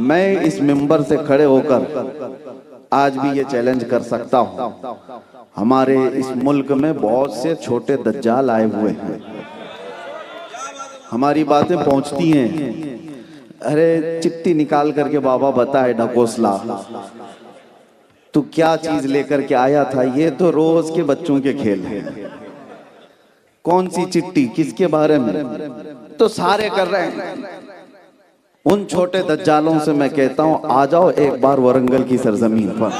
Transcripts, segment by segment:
मैं इस मिंबर से खड़े होकर आज भी ये चैलेंज कर सकता हूँ, हमारे इस मुल्क में बहुत से छोटे दज्जाल आए हुए हैं, हमारी बातें पहुंचती हैं। अरे चिट्ठी निकाल करके बाबा बताए ढकोसला तू क्या चीज लेकर के आया था, ये तो रोज के बच्चों के खेल हैं। कौन सी चिट्ठी, किसके बारे में, तो सारे कर रहे हैं। उन छोटे दज्जालों से मैं कहता हूं आ जाओ एक बार वरंगल की सरजमीन पर।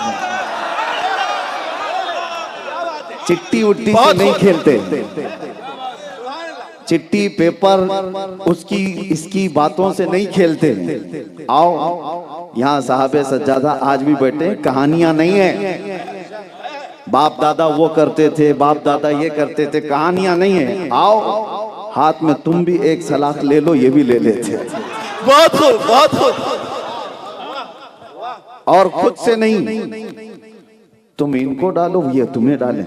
चिट्ठी उट्टी से नहीं खेलते, चिट्ठी पेपर उसकी इसकी बातों से नहीं खेलते। आओ यहाँ साहबे सज्जादा आज भी बैठे, कहानियां नहीं है बाप दादा वो करते थे, बाप दादा ये करते थे, कहानियां नहीं है। आओ हाथ में तुम भी एक सलाख ले लो, ये भी ले लेते। बहुत खूब, बहुत खूब। और खुद से नहीं, तुम इनको डालो, ये तुम्हें डाले।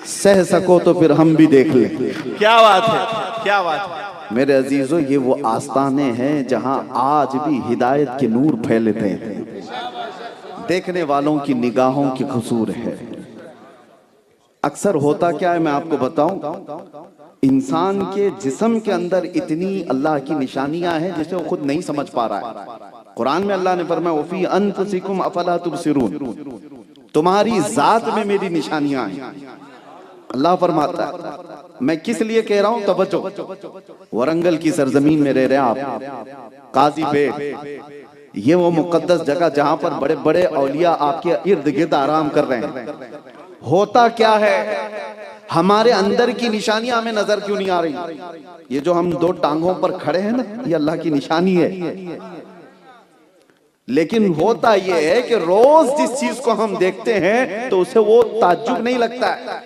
सह सको तो फिर हम भी देख ले। क्या बात है, क्या बात है। मेरे अजीजों, ये वो आस्थाने हैं जहां आज भी हिदायत के नूर फैलते हैं। देखने वालों की निगाहों की कसूर है। अक्सर होता क्या है मैं आपको बताऊं, इंसान के जिस्म के अंदर इतनी अल्लाह की निशानियां हैं जिसे वो खुद नहीं समझ पा रहा है। कुरान में अल्लाह ने फरमाया वफी अनफुसिकुम अफला तुबसिरून, तुम्हारी जात में मेरी निशानियां हैं। अल्लाह फरमाता है, मैं किस लिए कह रहा हूं, तवज्जो। वरंगल की सरजमीन में रह रहे आप, काजी बेट, ये वो मुकद्दस जगह जहां पर बड़े बड़े औलिया आपके इर्द गिर्द आराम कर रहे हैं। होता क्या है, हमारे अंदर की निशानियां हमें नजर क्यों नहीं आ रही। ये जो हम दो टांगों पर खड़े हैं ना, ये अल्लाह की निशानी है। लेकिन होता यह है कि रोज जिस चीज को हम देखते हैं तो उसे वो ताज्जुब नहीं लगता है।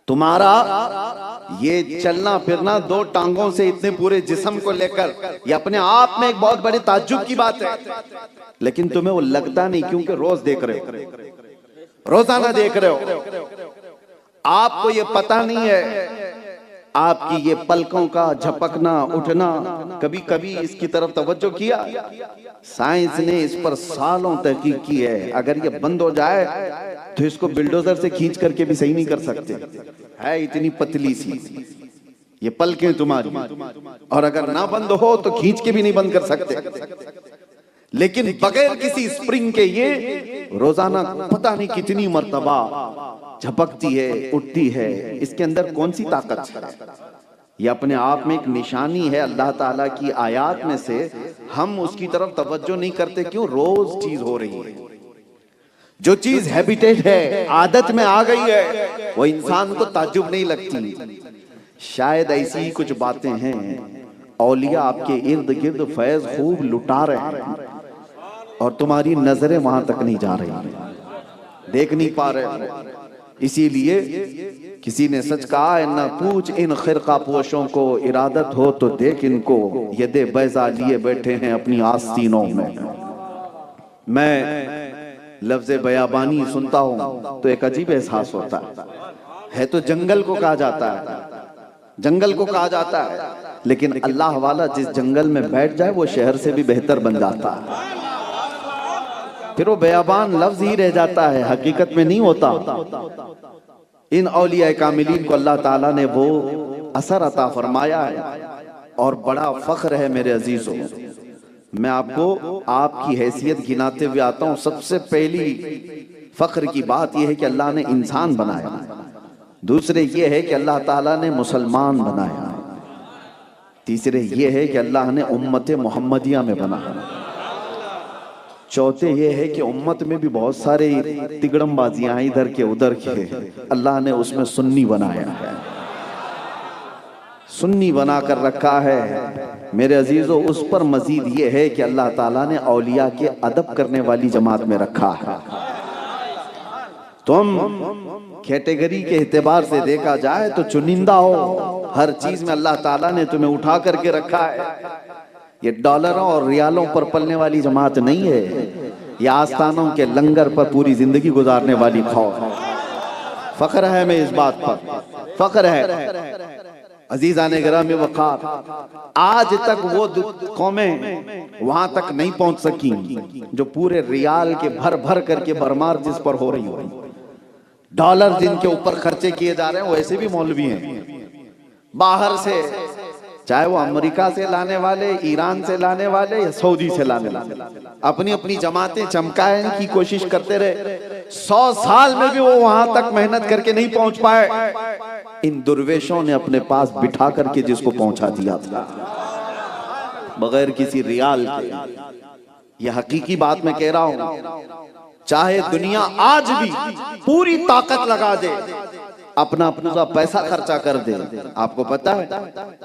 तुम्हारा ये चलना फिरना दो टांगों से इतने पूरे जिस्म को लेकर, ये अपने आप में एक बहुत बड़ी ताज्जुब की बात है। लेकिन तुम्हें वो लगता नहीं, क्योंकि रोज देख रहे हो, रोजाना देख रहे हो। आपको ये पता नहीं है, आपकी ये पलकों का झपकना उठना, कभी कभी इसकी तरफ तवज्जो किया। साइंस ने इस पर सालों तहकीक की है। अगर ये बंद हो जाए तो इसको बिल्डोजर से खींच करके भी सही नहीं कर सकते, है इतनी पतली सी ये पलकें तुम्हारी, और अगर ना बंद हो तो खींच के भी नहीं बंद कर सकते। लेकिन बगैर किसी स्प्रिंग के ये रोजाना पता नहीं कितनी मर्तबा झपकती है, उठती है। इसके अंदर कौन सी ताकत है? ये अपने आप में एक निशानी है अल्लाह ताला की आयात में से। हम उसकी तरफ तवज्जो नहीं करते, क्यों? रोज चीज हो रही है। जो चीज हैबिटेट है, आदत में आ गई है, वो इंसान को ताज्जुब नहीं लगती। शायद ऐसी ही कुछ बातें हैं, औलिया आपके इर्द गिर्द फैज खूब लुटा रहे हैं और तुम्हारी नजरें वहां तक नहीं जा रही, देख नहीं पा रहे। इसीलिए किसी ने सच कहा है, न पूछ इन खिरका पोशों को, इरादत हो तो देख इनको, ये दे बैजा लिए बैठे हैं अपनी आस्तीनों में। मैं लफ्ज़ बयाबानी सुनता हूं तो एक अजीब एहसास होता है। तो जंगल को कहा जाता है, जंगल को कहा जाता है, लेकिन अल्लाह वाला जिस जंगल में बैठ जाए वो शहर से भी बेहतर बन जाता है। फिर वो बयाबान लफ्ज ही रह जाता है, हकीकत में नहीं होता। इन औलिया कामिलीन को अल्लाह ताला ने वो असर अता फरमाया है और बड़ा फख्र है मेरे अजीजों। मैं आपको आपकी हैसियत गिनाते हुए आता हूँ। सबसे पहली फख्र की बात यह है कि अल्लाह ने इंसान बनाया, दूसरे ये है कि अल्लाह ताला ने मुसलमान बनाया, तीसरे ये है कि अल्लाह ने उम्मत मोहम्मदिया में बनाया, चौथे ये है कि उम्मत में भी बहुत सारे तिगड़मबाजियां हैं इधर के उधर के, अल्लाह ने उसमें सुन्नी बनाया है, सुन्नी बना कर रखा है। मेरे अजीजों, उस पर मजीद ये है कि अल्लाह ताला ने औलिया के अदब करने वाली जमात में रखा है। तुम कैटेगरी के एतबार से देखा जाए तो चुनिंदा हो, हर चीज में अल्लाह ताला ने तुम्हें उठा करके रखा है। ये डॉलरों और रियालों पर पलने वाली जमात नहीं है, ये आस्थानों के लंगर पर पूरी जिंदगी गुजारने वाली खौफ। फख्र है मैं इस बात पर, फख्र है। अजीज़ाने गिरामी वक़ार, आज तक वो कौमें वहां तक नहीं पहुंच सकी जो पूरे रियाल के भर भर करके भरमार जिस पर हो रही हो, डॉलर जिनके ऊपर खर्चे किए जा रहे हैं, वैसे भी मौलवी हैं बाहर से, चाहे वो अमेरिका से लाने वाले, ईरान से लाने वाले या सऊदी से लाने वाले, अपनी अपनी जमातें चमकाने की कोशिश करते रहे। 100 साल में भी वो वहां तक मेहनत करके नहीं पहुंच पाए। इन दुर्वेशों ने अपने पास बिठा करके जिसको पहुंचा दिया था बगैर किसी रियाल के। यह हकीकी बात मैं कह रहा हूं। चाहे दुनिया आज भी पूरी ताकत लगा दे, अपना पूरा पैसा खर्चा कर दे, आपको पता है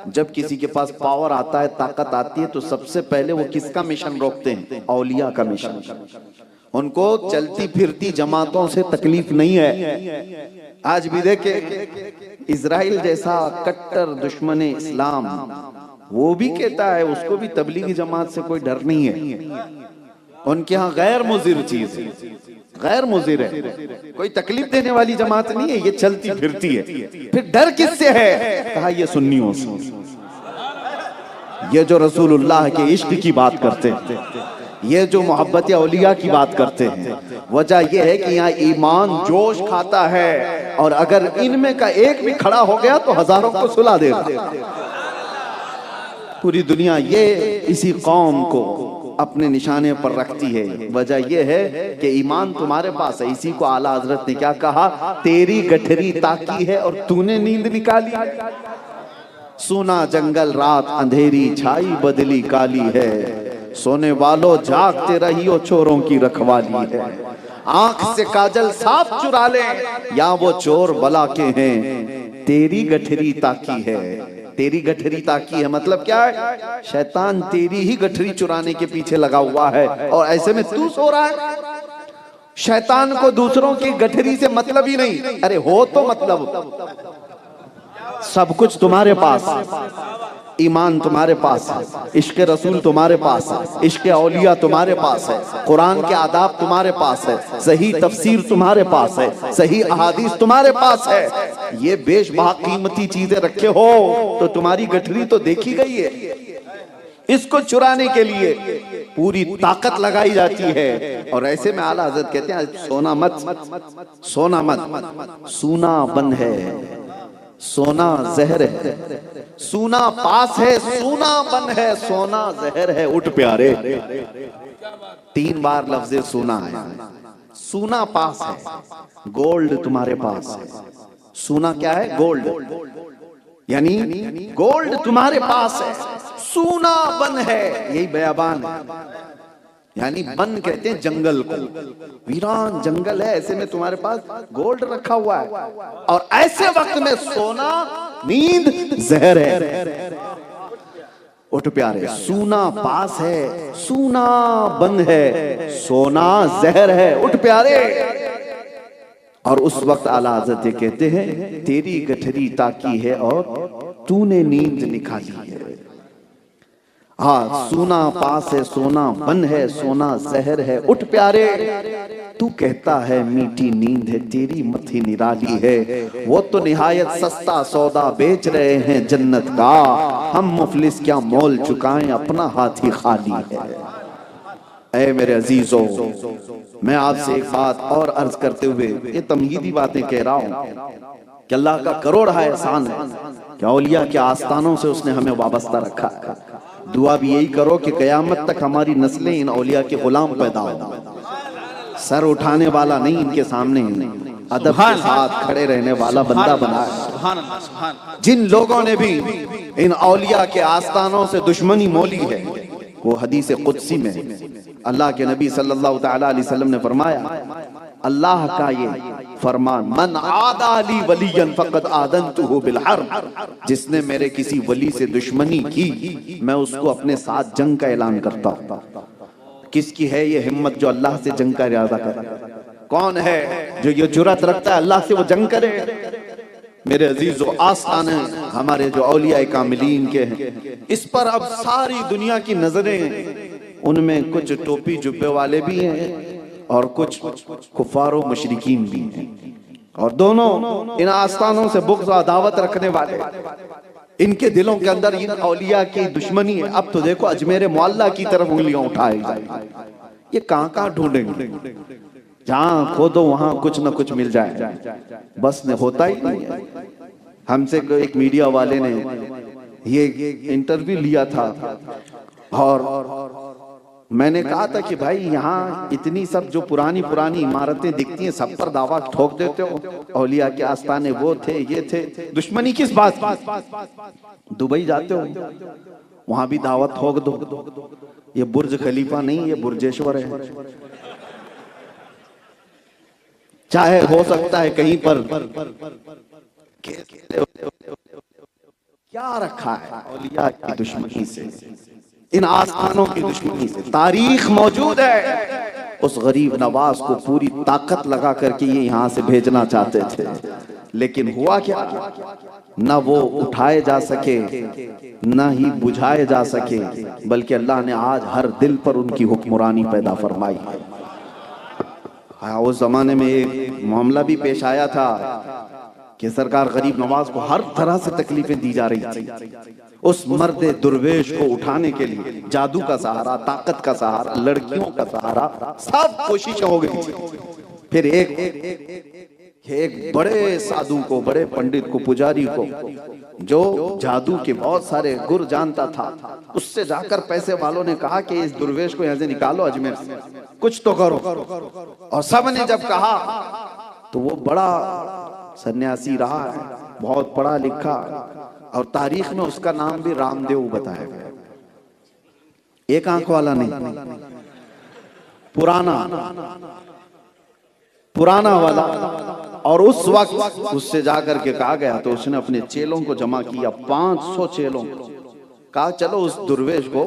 जब किसी के पास पावर आता है, ताकत आती है, तो सबसे पहले वो किसका मिशन रोकते हैं? औलिया का मिशन। उनको चलती फिरती जमातों से तकलीफ नहीं है। आज भी देखे, इजराइल जैसा कट्टर दुश्मन इस्लाम, वो भी कहता है उसको भी तबलीगी जमात से कोई डर नहीं है। उनके यहाँ गैर मुजिर चीज है, गैर मुजिर है, कोई तकलीफ देने वाली जमात नहीं है, ये चलती फिरती है। फिर डर किससे है? कहा ये सुन्नियों से, ये जो रसूलुल्लाह के इश्क की बात करते हैं, ये जो मोहब्बत औलिया की बात करते हैं। वजह यह है कि यहाँ ईमान जोश खाता है, और अगर इनमें का एक भी खड़ा हो गया तो हजारों को सुला देगा। पूरी दुनिया ये इसी कौम को अपने निशाने पर रखती है। वजह यह है कि ईमान तुम्हारे पास है। इसी को आला हजरत ने क्या कहा? तेरी गठरी ताकी है और तूने नींद निकाली। सुना जंगल रात अंधेरी छाई बदली काली है, सोने वालों जागते रहियो चोरों की रखवाली है। आंख से काजल साफ चुरा ले या वो चोर बला के हैं, तेरी गठरी ताकी है। तेरी गठरी ताकी है मतलब क्या है? शैतान तेरी ही गठरी चुराने के पीछे लगा हुआ है, और ऐसे में तू सो रहा है। शैतान को दूसरों की गठरी से मतलब ही नहीं। अरे हो तो मतलब, सब कुछ तुम्हारे पास, ईमान तुम्हारे पास है, इश्क रसूल तुम्हारे पास है, इश्क औलिया तुम्हारे पास है, कुरान के आदाब तुम्हारे पास है, सही तफसीर तुम्हारे पास है, सही अहादीस तुम्हारे पास है। ये बेशबहा कीमती चीजें रखे हो तो तुम्हारी गठरी तो देखी गई है। इसको चुराने के लिए पूरी ताकत लगाई जाती है। और ऐसे में आला हज़रत कहते हैं सोना मत, सोना मत, सूना बन है, सोना जहर है, सूना पास है, सूना बन है, सोना जहर है। उठ प्यारे, 3 बार लफ्ज़े सूना है। सूना पास है, गोल्ड तुम्हारे पास है। सूना क्या है? गोल्ड, यानी गोल्ड तुम्हारे पास है। सूना बन है, यही बयाबान है। यानी बन कहते हैं जंगल को, वीरान जंगल है, ऐसे में तुम्हारे पास गोल्ड रखा हुआ है, और ऐसे वक्त में सोना नींद जहर है। उठ प्यारे, सूना पास है, सूना बन है, सोना जहर है। उठ प्यारे। और उस वक्त आला हज़रत कहते हैं तेरी गठरी ताकी है और तूने नींद निकाली है। हाँ, सोना पास है, सोना बन है, सोना जहर है। उठ प्यारे, तू कहता है मीठी नींद है, तेरी मथी निराली है। वो तो निहायत सस्ता सौदा बेच रहे हैं जन्नत का, हम मुफलिस क्या मोल चुकाएं, अपना हाथ ही खाली है। ऐ मेरे अजीजों, मैं आपसे एक बात और अर्ज करते हुए ये तमहीदी बातें कह रहा हूँ कि अल्लाह का करोड़ एहसान है कि औलिया के आस्थानों से उसने हमें वाबस्ता रखा है। दुआ भी यही करो कि क़यामत तक हमारी नस्लें इन औलिया के गुलाम पैदा हो, सर उठाने वाला नहीं, इनके सामने अदब के साथ खड़े रहने वाला बंदा बनाया। जिन लोगों ने भी इन औलिया के आस्थानों से दुश्मनी मोली है, वो हदीस कुदसी में अल्लाह के नबी सल्लल्लाहु तआला अलैहि वसल्लम ने फरमाया, अल्लाह का ये फरमान, मन आदा अली वलियन फक़द आदनतुहु बिल हर्ब, जिसने मेरे किसी वली से दुश्मनी की, मैं उसको अपने साथ जंग का ऐलान करता हूँ। किसकी है ये हिम्मत जो अल्लाह से जंग का इरादा करे? कौन है जो ये जुर्रत रखता है अल्लाह से वो जंग करे? मेरे अजीजों, आस्थाने हमारे जो औलिया कामिलीन के हैं, इस पर अब सारी दुनिया की नजरें, उनमें कुछ टोपी जुब्बे वाले भी हैं और कुछ कुफारो मुशरिकीन भी हैं, और दोनों इन आस्थानों से बुग़्ज़ और अदावत रखने वाले। इनके दिलों के अंदर इन औलिया की दुश्मनी है। अब तो देखो अजमेर मोहल्ला की तरफ उंगलियां उठाए जाए, ये कहां कहां ढूंढेंगे, जहां खोदो वहां कुछ ना कुछ मिल जाए, बस ने होता ही नहीं है। हमसे एक मीडिया वाले ने ये इंटरव्यू लिया था और मैंने कहा था कि भाई यहाँ इतनी सब जो पुरानी पुरानी इमारतें दिखती हैं सब पर दावा ठोक देते हो, औलिया के आस्थाने वो थे ये थे, दुश्मनी किस बात की? दुबई जाते हो वहां भी दावत ठोक दो, ये बुर्ज खलीफा नहीं ये बुर्जेश्वर है। चाहे हो सकता है कहीं पर क्या रखा है औलिया की दुश्मनी से, इन आस्थानों की दुश्मनी से। तारीख मौजूद है, उस गरीब नवाज को पूरी ताकत लगा करके ये यहाँ से भेजना चाहते थे, लेकिन हुआ क्या, न वो उठाए जा सके न ही बुझाए जा सके, बल्कि अल्लाह ने आज हर दिल पर उनकी हुक्मरानी पैदा फरमाई। उस जमाने में एक मामला भी पेश आया था कि सरकार गरीब नवाज को हर तरह से तकलीफें दी जा रही थी। उस मर्द दुर्वेश को उठाने के लिए जादू का सहारा, ताकत का सहारा, लड़कियों का सहारा, सब कोशिशें हो गई थी। फिर एक बड़े साधु को, बड़े पंडित को, पुजारी को, जो जादू के बहुत सारे गुर जानता था, उससे जाकर पैसे वालों ने कहा कि इस दुर्वेश को यहाँ से निकालो, अजमेर से कुछ तो करो। और सब ने जब कहा तो वो बड़ा सन्यासी रहा है, बहुत पढ़ा लिखा, और तारीख में उसका नाम भी रामदेव बताया गया। एक आंख वाला नहीं, पुराना वाला। और उस वक्त उससे जाकर के कहा गया तो उसने अपने चेलों को जमा किया, 500 चेलों को। कहा चलो उस दुर्वेश को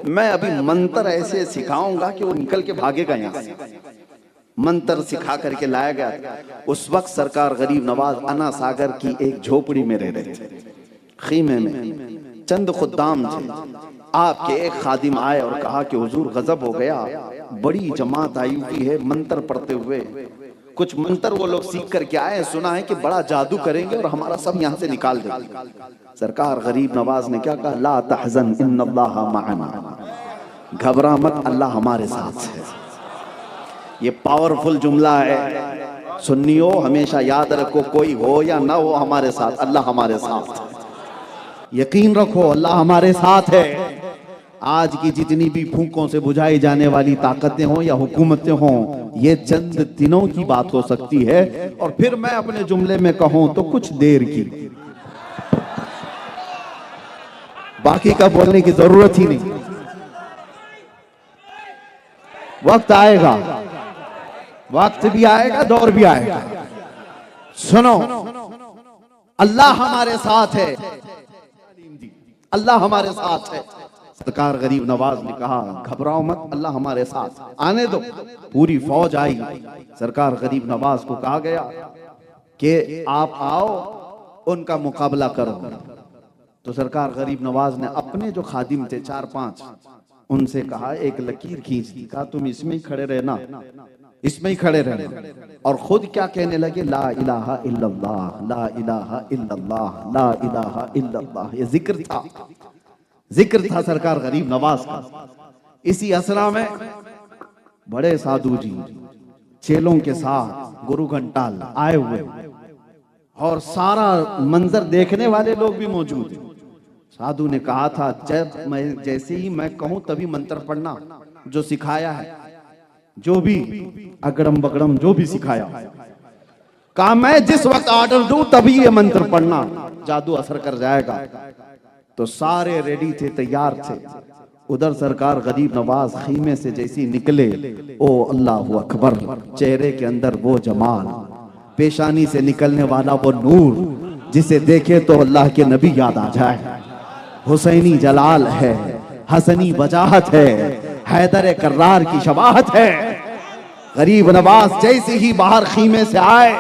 मैं अभी मंत्र ऐसे सिखाऊंगा कि वो निकल के भागेगा यहाँ से। मंत्र सिखा करके लाया गया। उस वक्त सरकार गरीब नवाज अना सागर की एक झोपड़ी में रह रहे थे, खीमे में। चंद खुद्दाम थे। आपके एक खादिम आए और कहा कि हुजूर गजब हो गया, बड़ी जमात आई हुई है मंत्र पढ़ते हुए, कुछ मंत्र वो लोग सीख करके आए, सुना है कि बड़ा जादू करेंगे और हमारा सब यहाँ से निकाल देंगे। सरकार गरीब नवाज ने क्या कहा, ला तहज़न इन्नल्लाह मअना, घबरा मत, अल्लाह हमारे साथ है। ये पावरफुल जुमला है, सुन्नियो हमेशा याद रखो, कोई हो या ना हो हमारे साथ, अल्लाह हमारे साथ है। यकीन रखो अल्लाह हमारे साथ है। आज की जितनी भी फूंकों से बुझाई जाने वाली ताकतें हों या हुकूमतें हों, ये चंद दिनों की बात हो सकती है। और फिर मैं अपने जुमले में कहूं तो कुछ देर की, बाकी का बोलने की जरूरत ही नहीं। वक्त आएगा, वक्त भी आएगा, दौर भी आएगा। सुनो, अल्लाह हमारे साथ है, अल्लाह हमारे साथ है। सरकार गरीब नवाज ने कहा घबराओ मत, अल्लाह हमारे साथ, आने दो। पूरी फौज आई। सरकार गरीब नवाज को कहा गया कि आप आओ, उनका मुकाबला करो। तो सरकार गरीब नवाज ने अपने जो खादिम थे 4-5, उनसे कहा, एक लकीर खींच दी, कहा तुम इसमें ही खड़े रहना, इसमें ही खड़े रहना। और खुद क्या कहने लगे, ला इलाहा इल्लल्लाह, ला इलाहा इल्लल्लाह, ला इलाहा इल्लल्लाह। ये जिक्र था सरकार गरीब नवाज का। इसी असरा में बड़े साधु जी चेलों के साथ गुरु घंटाल आए हुए, और सारा मंजर देखने वाले लोग भी मौजूद हैं। साधु ने कहा था, जैसे ही मैं कहूं तभी मंत्र पढ़ना, जो सिखाया है, जो भी अगड़म बगड़म जो भी सिखाया, कहा मैं जिस वक्त ऑर्डर दूं तभी ये मंत्र पढ़ना, जादू असर कर जाएगा। तो सारे रेडी थे, तैयार थे। उधर सरकार गरीब नवाज खीमे से जैसी निकले, ओ अल्लाह अकबर, चेहरे के अंदर वो जमाल, पेशानी से निकलने वाला वो नूर, जिसे देखे तो अल्लाह के नबी याद आ जाए। हुसैनी जलाल है, हसनी वजाहत है, हैदर कर्रार की शबाहत है। गरीब नवाज जैसे ही बाहर खीमे से आए,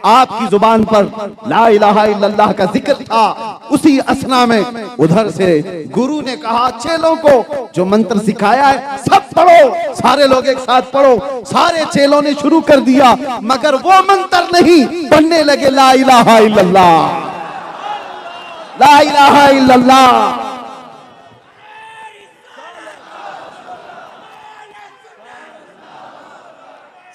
आपकी जुबान पर ला इलाहा इल्लल्लाह का जिक्र था। उसी असना में उधर से गुरु ने कहा, चेलों को जो मंत्र सिखाया है सब पढ़ो। सारे लोग एक साथ पढ़ो। सारे चेलों ने शुरू कर दिया, मगर वो मंत्र नहीं, पढ़ने लगे ला इलाहा इल्लल्लाह, ला इलाहा इल्लल्लाह।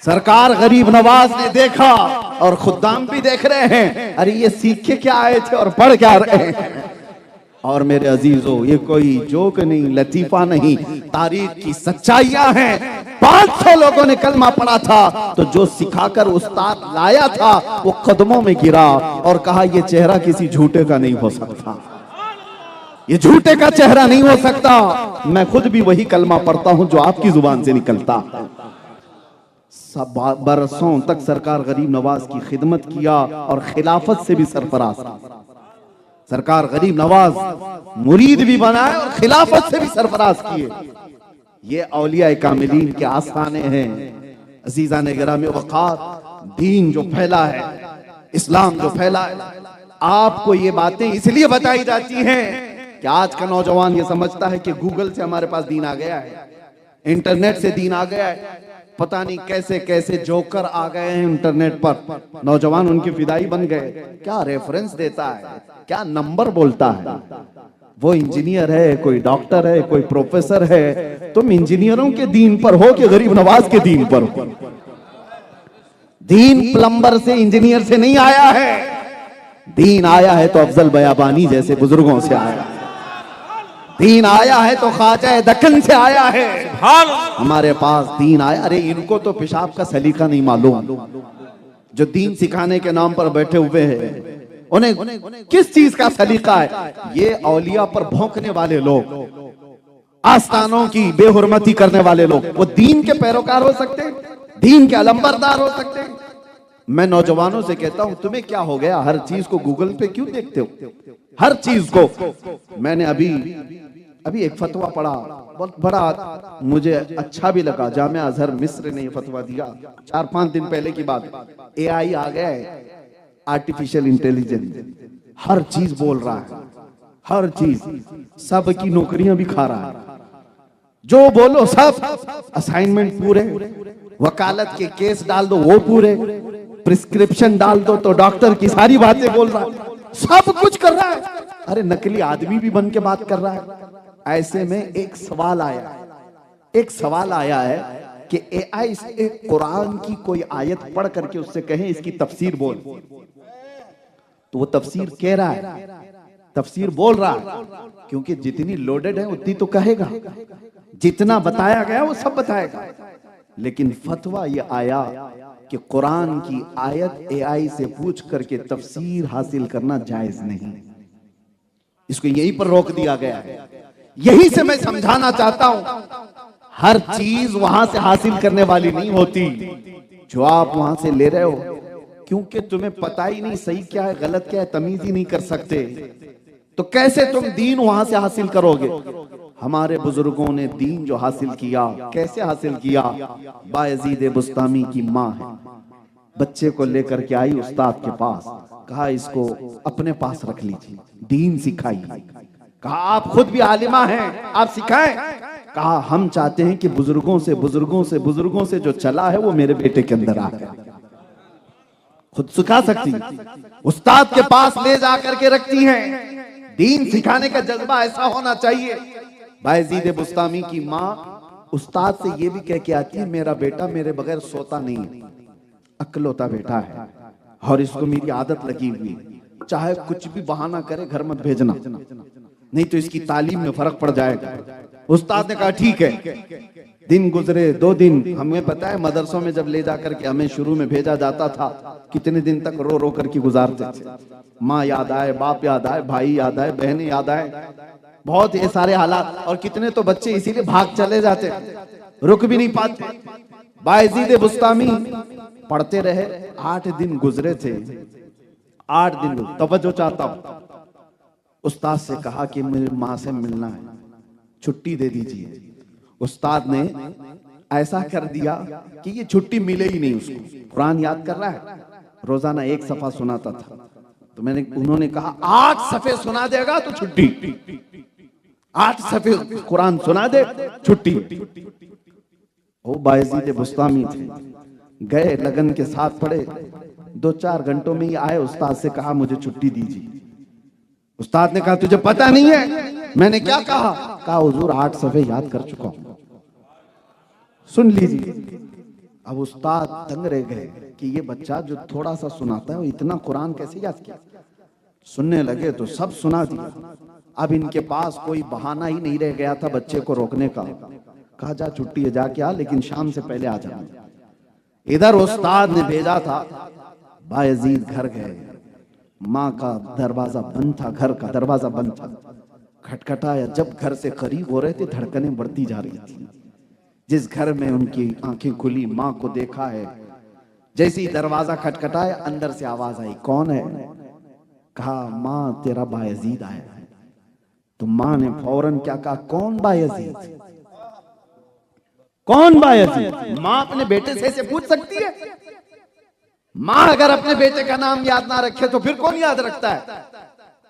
सरकार गरीब नवाज ने देखा और खुद्दाम भी देख रहे हैं, अरे ये सीख के क्या आए थे और पढ़ क्या रहे हैं। और मेरे अजीजों, ये कोई जोक नहीं, लतीफा नहीं, तारीख की सच्चाइयां हैं। 500 लोगों ने कलमा पढ़ा था, तो जो सिखाकर उस्ताद लाया था वो कदमों में गिरा और कहा ये चेहरा किसी झूठे का नहीं हो सकता, ये झूठे का चेहरा नहीं हो सकता। मैं खुद भी वही कलमा पढ़ता हूं जो आपकी जुबान से निकलता। बरसों तक सरकार गरीब नवाज की खिदमत किया और खिलाफत से भी सरफराज किया। सरकार गरीब नवाज मुरीद भी बनाए और खिलाफत से भी सरफराज किए। ये औलिया कामिलीन के आस्थाने हैं। अजीजा ने गिरामी वक़ार, दीन जो फैला है, इस्लाम जो फैला है, आपको ये बातें इसलिए बताई जाती हैं कि आज का नौजवान ये समझता है कि गूगल से हमारे पास दीन आ गया है, इंटरनेट से दीन आ गया है। पता नहीं कैसे कैसे जोकर आ गए हैं इंटरनेट पर, नौजवान उनकी फिदाई बन गए। क्या रेफरेंस देता है, क्या नंबर बोलता है। वो इंजीनियर है, कोई डॉक्टर है, कोई प्रोफेसर है। तुम इंजीनियरों के दीन पर हो कि गरीब नवाज के दीन पर हो? दीन प्लम्बर से, इंजीनियर से नहीं आया है। दीन आया है तो अफजल बयाबानी जैसे बुजुर्गों से आया है। दीन आया है तो ख्वाजा दक्कन से आया है। हमारे पास दीन आया। अरे इनको तो पेशाब का सलीका नहीं मालूम, जो दीन सिखाने के नाम पर बैठे हुए हैं। उन्हें किस चीज का सलीका है? ये औलिया पर भौंकने वाले लोग, आस्थानों की बेहुरमती करने वाले लोग, वो दीन के पैरोकार हो सकते हैं? दीन के अलंबरदार हो सकते हैं? मैं नौजवानों से कहता हूं, तुम्हें क्या हो गया? हर चीज को गूगल पे क्यों देखते हो? हर चीज को। मैंने अभी एक फतवा पढ़ा, बहुत बड़ा मुझे अच्छा भी लगा। जामिया अजहर मिस्र ने ये फतवा दिया, 4-5 दिन पहले की बात। AI आ गया है, आर्टिफिशियल इंटेलिजेंस, हर चीज बोल रहा है, हर चीज, सबकी नौकरियां भी खा रहा है। जो बोलो सब, असाइनमेंट पूरे, वकालत के केस डाल दो वो पूरे, प्रिस्क्रिप्शन डाल दो तो डॉक्टर की सारी बातें बोल रहा है, सब कुछ कर रहा है। अरे नकली आदमी भी बन के बात कर रहा है। ऐसे में एक सवाल आया है कि AI से कुरान की कोई आयत पढ़ करके उससे कहें इसकी तफसीर बोल, तो वो तफसीर कह रहा है, तफसीर बोल रहा है, क्योंकि जितनी लोडेड है उतनी तो कहेगा, जितना बताया गया वो सब बताएगा। लेकिन फतवा ये आया कि कुरान की आयत AI से पूछ करके तफसीर हासिल करना जायज नहीं। इसको यहीं पर रोक दिया गया है। यही से मैं समझाना चाहता हूं, हर चीज वहां से हासिल करने वाली नहीं होती जो आप वहां से ले रहे हो, क्योंकि तुम्हें पता ही नहीं सही क्या है गलत क्या है, तमीज ही नहीं कर सकते, तो कैसे तुम दीन वहां से हासिल करोगे? हमारे बुजुर्गों ने दीन जो हासिल किया, कैसे हासिल किया? बायजीद बुस्तामी की माँ है, बच्चे को लेकर के आई उस्ताद के पास, कहा इसको अपने पास रख लीजिए, दीन सिखाई। कहा आप खुद भी आलिमा हैं, आप सिखाएं। कहा हम चाहते हैं कि बुजुर्गों से जो चला है वो मेरे बेटे के अंदर आ गया, खुद सिखा सकती, उस्ताद के पास ले जाकर के रखती हैं। दीन सिखाने का जज्बा ऐसा होना चाहिए। बायजीद बुस्तामी की माँ उस्ताद से ये भी कह के आती है, मेरा बेटा मेरे बगैर सोता नहीं है, अकलौता बेटा है और इसको मेरी आदत लगी हुई, चाहे कुछ भी बहाना करे घर मत भेजना, नहीं तो इसकी तालीम में फर्क पड़ जाएगा। उस्ताद ने कहा ठीक है। दिन गुजरे, 2 दिन, हमें पता है मदरसों में जब ले जाकर के हमें शुरू में भेजा जाता था, कितने दिन तक रो रो करके गुजारते थे। माँ याद आए, बाप याद आए, भाई याद आए, बहनें याद आए, बहुत ये सारे हालात। और कितने तो बच्चे इसीलिए भाग चले जाते, रुक भी नहीं पाते। बायजीद बुस्तामी पढ़ते रहे, 8 दिन गुजरे थे, 8 दिन। तवज्जो चाहता हूं, उस्ताद से कहा कि मेरी माँ से मिलना है, छुट्टी दे दीजिए। उस्ताद ने ऐसा कर दिया कि ये छुट्टी मिले ही नहीं उसको। कुरान याद कर रहा है, रोजाना 1 सफा सुनाता था, तो उन्होंने कहा 8 सफे सुना देगा तो छुट्टी, 8 सफे कुरान सुना दे छुट्टी। वो बायजीद बुस्तामी थे, गए लगन के साथ पढ़े, 2-4 घंटों में ही आए, उस्ताद से कहा मुझे छुट्टी दीजिए। उस्ताद ने कहा तुझे पता नहीं है मैंने क्या कहा? कहा हुजूर 8 सफ़े याद कर चुका हूं। सुन लीजिए। अब उस्ताद दंग रह गए कि ये बच्चा जो थोड़ा सा सुनाता है वो इतना कुरान कैसे याद किया। सुनने लगे तो सब सुना दिया। अब इनके पास कोई बहाना ही नहीं रह गया था बच्चे को रोकने का। कहा जा छुट्टी है जाके आ, लेकिन शाम से पहले आ जाना। इधर उस्ताद ने भेजा था, बायजीद घर गए। माँ का दरवाजा बंद था, घर का दरवाजा बंद था। खटखटाया, जब घर से करीब हो रहे थे धड़कनें बढ़ती जा रही थी। जिस घर में उनकी आंखें खुली, माँ को देखा है। जैसे ही दरवाजा खटखटाया अंदर से आवाज आई, कौन है? कहा माँ तेरा बायजीद आया है। तो माँ ने फौरन क्या कहा, कौन बायजीद? कौन बायजीद? माँ अपने बेटे से ऐसे पूछ सकती है? माँ अगर अपने बेटे का नाम याद ना रखे तो फिर कौन याद रखता है?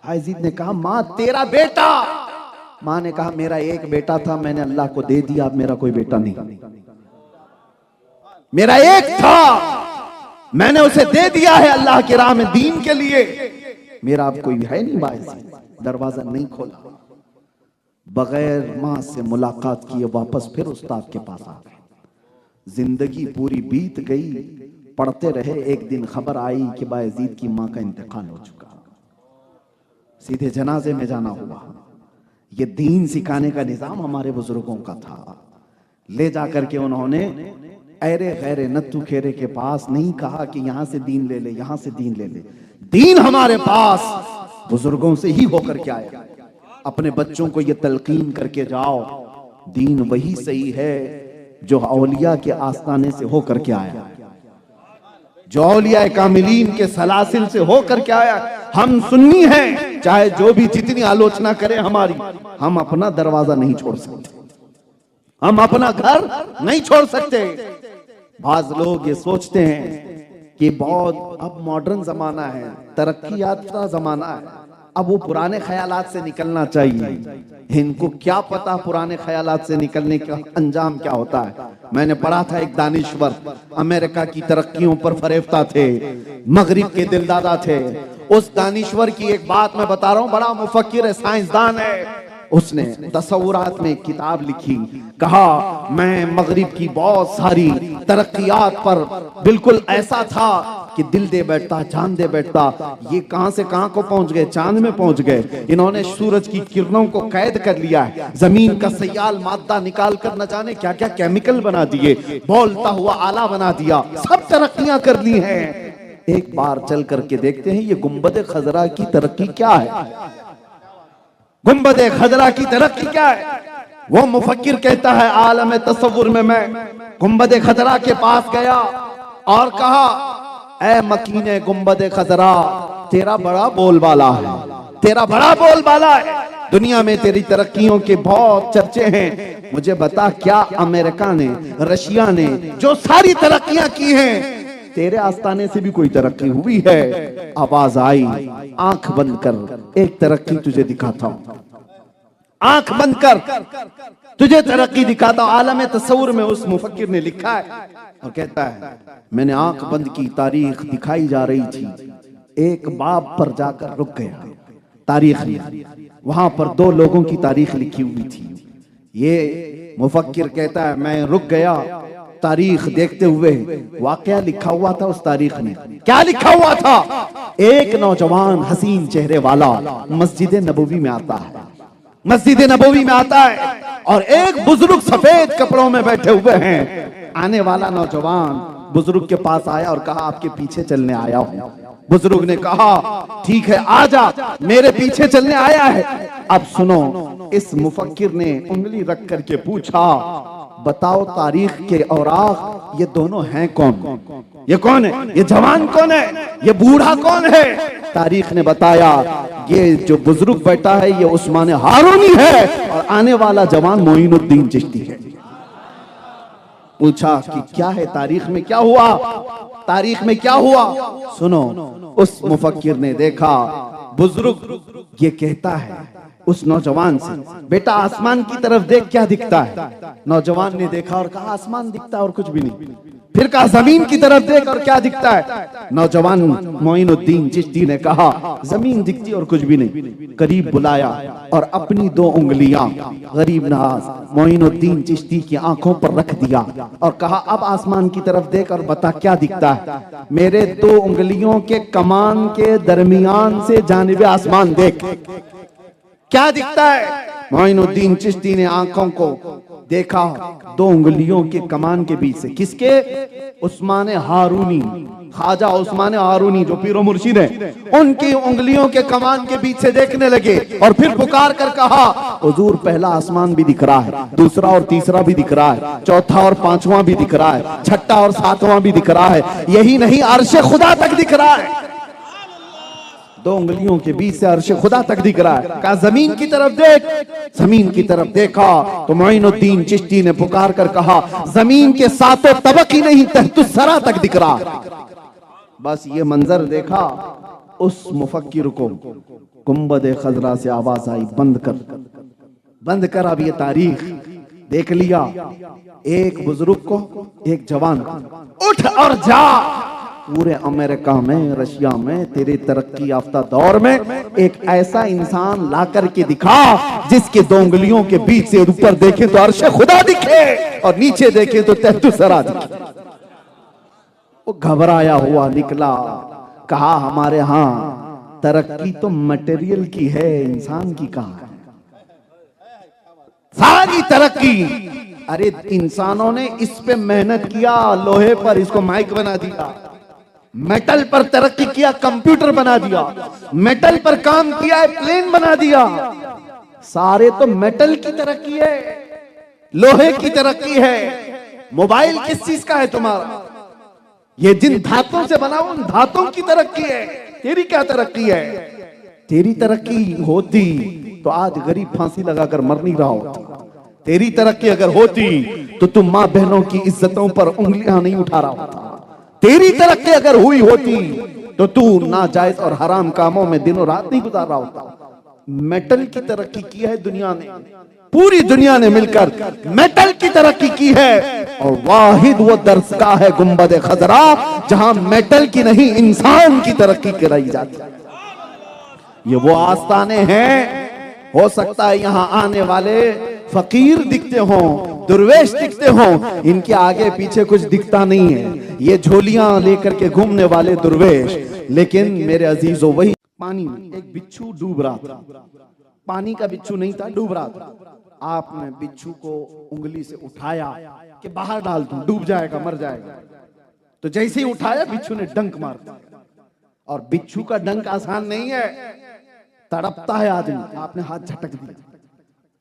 बायजीद ने कहा माँ तेरा बेटा। माँ ने कहा मेरा एक बेटा था, मैंने अल्लाह को दे दिया, अब मेरा कोई बेटा नहीं। मेरा एक था, मैंने उसे दे दिया है अल्लाह की राह में दीन के लिए, मेरा अब कोई है नहीं। बायजीद दरवाजा नहीं खोला, बगैर माँ से मुलाकात किए वापस फिर उस्ताद के पास आ गए। जिंदगी पूरी बीत गई, पढ़ते रहे। एक दिन खबर आई कि बायजीद की माँ का इंतकाल हो चुका। सीधे जनाजे में जाना हुआ। ये दीन सिखाने का निजाम हमारे बुजुर्गों का था। ले जाकर के उन्होंने ऐरे गैरे नत्थु खेरे के पास नहीं कहा कि यहां से दीन ले ले, यहां से दीन ले ले। दीन हमारे पास बुजुर्गों से ही होकर के आया। अपने बच्चों को ये तलकीन करके जाओ, दीन वही सही है जो औलिया के आस्ताने से होकर के आया, जो औलिया कामिलीन के सलासिल से होकर के आया। हम सुन्नी हैं, चाहे जो भी जितनी आलोचना करें हमारी, हम अपना दरवाजा नहीं छोड़ सकते, हम अपना घर नहीं छोड़ सकते। बाज लोग ये सोचते हैं कि बहुत अब मॉडर्न जमाना है, तरक्की याफ्ता जमाना है, अब वो पुराने ख्यालात से निकलना चाहिए। इनको क्या पता पुराने ख्यालात से निकलने का अंजाम क्या होता है। मैंने पढ़ा था एक दानिश्वर अमेरिका की तरक्कियों पर फरेफ्ता थे, मगरिब के दिलदादा थे। उस दानिश्वर की एक बात मैं बता रहा हूं, बड़ा मुफक्किर है, साइंसदान है। उसने तसव्वुरात में एक किताब लिखी, कहा मैं मगरिब की बहुत सारी तरक्कियात पर बिल्कुल ऐसा था कि दिल दे बैठता, जान दे बैठता। ये कहां से कहां को पहुंच गए, चांद में पहुंच गए। इन्होंने सूरज की किरणों को कैद कर लिया है, जमीन का सयाल मादा निकाल कर न जाने क्या क्या केमिकल बना दिए, बोलता हुआ आला बना दिया, सब तरक्कियां कर ली हैं। एक बार चल करके देखते हैं ये गुंबद खजरा की तरक्की क्या है, गुंबद खजरा की तरक्की क्या है। वो मुफक्किर कहता है आलम तसव्वुर में मैं गुंबद खजरा के पास गया और कहा ऐ मकीने गुंबद खजरा, तेरा बड़ा बोलबाला है, तेरा बड़ा बोलबाला है, दुनिया में तेरी तरक्कियों के बहुत चर्चे हैं। मुझे बता क्या अमेरिका ने, रशिया ने जो सारी तरक्कियां की हैं, तेरे आस्ताने से भी कोई तरक्की हुई है? आवाज आई, आंख बंद कर, एक तरक्की तुझे दिखाता हूं, आंख बंद कर तुझे तरक्की दिखाता हूं। आलम तसव्वुर में उस मुफक्किर ने लिखा है और कहता है मैंने आंख बंद की, तारीख दिखाई जा रही थी, एक बाब पर जाकर रुक गया तारीख में, वहां पर 2 लोगों की तारीख लिखी हुई थी। ये मुफक्किर कहता है मैं रुक गया तारीख देखते हुए, वाकया लिखा हुआ था उस तारीख में। क्या लिखा हुआ था? एक नौजवान हसीन चेहरे वाला मस्जिद नबवी में आता है, मस्जिद नबवी में आता है और एक बुजुर्ग सफेद कपड़ों में बैठे हुए हैं। आने वाला नौजवान बुजुर्ग के पास आया और कहा आपके पीछे चलने आया हूं। बुजुर्ग ने कहा ठीक है आजा, मेरे पीछे चलने आया है। अब सुनो, इस मुफक्किर ने उंगली रख करके पूछा बताओ तारीख के औराक ये दोनों हैं कौन? ये कौन है? ये जवान कौन है? ये बूढ़ा कौन है? तारीख ने बताया ये जो बुजुर्ग बैठा है ये उस्मान हारूनी है और आने वाला जवान मोइनुद्दीन चिश्ती है। पूछा कि क्या है तारीख में, क्या हुआ तारीख में, क्या हुआ? सुनो, उस मुफक्किर ने देखा बुजुर्ग ये कहता है उस नौजवान से बेटा आसमान की तरफ देख क्या दिखता है। नौजवान ने देखा और कहा आसमान दिखता और कुछ भी नहीं। फिर कहा जमीन की तरफ देख और क्या दिखता है। नौजवान मोइनुद्दीन चिश्ती ने कहा जमीन दिखती और कुछ भी नहीं। करीब बुलाया और अपनी 2 उंगलियां गरीब नवाज मोइनुद्दीन चिश्ती की आंखों पर रख दिया और कहा अब आसमान की तरफ देख और बता क्या दिखता है। मेरे 2 उंगलियों के कमान के दरमियान से जानिब आसमान देख, क्या दिखता है। मोइनुद्दीन चिश्ती ने आंखों को देखा 2 उंगलियों के कमान के बीच से। किसके? उस्मान हारूनी, ख्वाजा उस्मान हारूनी जो पीरो मुर्शिद है, उनकी उंगलियों के कमान के बीच से देखने लगे और फिर पुकार कर कहा हुजूर पहला आसमान भी दिख रहा है, दूसरा और तीसरा भी दिख रहा है, चौथा और पांचवा भी दिख रहा है, छठा और सातवां भी दिख रहा है, यही नहीं अर्श खुदा तक दिख रहा है। 2 उंगलियों के बीच से अर्श खुदा तक दिख रहा है। कहा जमीन की तरफ देख। जमीन की तरफ देखा तो मोइनुद्दीन चिश्ती ने पुकार कर कहा जमीन के 7 तबक ही नहीं तहतुस सरा तक दिख रहा है। बस ये मंजर देखा, उस मुफक्किर को गुंबद खजरा से आवाज आई बंद कर अब ये तारीख देख लिया। एक बुजुर्ग को, एक जवान को, उठ और जा। पूरे अमेरिका में, रशिया में, तेरे तरक्की याफ्ता दौर में एक ऐसा इंसान ला करके दिखा जिसके 2 उंगलियों के बीच से ऊपर देखे तो अर्श खुदा दिखे और नीचे देखे तो तहतुस सरा दिखे। वो घबराया हुआ निकला, कहा हमारे यहां तरक्की तो मटेरियल की है, इंसान की कहां है? सारी तरक्की, अरे इंसानों ने इस पे मेहनत किया, लोहे पर इसको माइक बना दिया, मेटल पर तरक्की किया, कंप्यूटर बना दिया, मेटल पर काम किया है, प्लेन बना दिया। सारे तो मेटल की तरक्की है, लोहे की तरक्की है। मोबाइल किस चीज का है तुम्हारा? ये जिन धातुओं से बना उन धातुओं की तरक्की है। तेरी क्या तरक्की है? तेरी तरक्की होती तो आज गरीब फांसी लगाकर मर नहीं रहा होता। तेरी तरक्की अगर होती तो तुम मां बहनों की इज्जतों पर उंगलियां नहीं उठा रहा होता। तेरी तरक्की अगर हुई होती तो तू नाजायज और हराम कामों में दिनों रात नहीं गुजार रहा होता। मेटल की तरक्की की है दुनिया ने, पूरी दुनिया ने मिलकर मेटल की तरक्की की है और वाहिद वो दरसगाह है गुंबद खजरा जहां मेटल की नहीं इंसान की तरक्की कराई जाती है। ये वो आस्थाने हैं। हो सकता है यहां आने वाले फकीर दिखते हों, दुर्वेश दिखते हों, इनके आगे पीछे कुछ दिखता नहीं है, ये झोलियां लेकर के घूमने वाले दुर्वेश। लेकिन मेरे अजीजों, वही पानी में एक बिच्छू डूब रहा था, पानी का बिच्छू नहीं था, डूब रहा था। आपने बिच्छू को उंगली से उठाया कि बाहर डाल दूं, डूब जाएगा, मर जाएगा। तो जैसे ही उठाया बिच्छू ने डंक मार दिया। और बिच्छू का डंक आसान नहीं है, तड़पता है आदमी। आपने हाथ झटक दिया,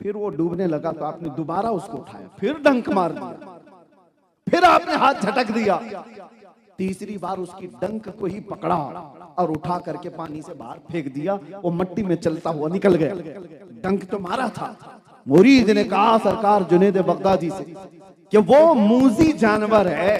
फिर वो डूबने लगा तो आपने दोबारा उसको उठाया, फिर डंक मार दिया, फिर आपने हाथ झटक दिया। तीसरी बार उसकी डंक को ही पकड़ा और उठा करके पानी से बाहर फेंक दिया। वो मिट्टी में चलता हुआ निकल गया। डंक तो मारा था। मुरीद ने कहा सरकार जुनैद बगदादी से कि वो मूजी जानवर है,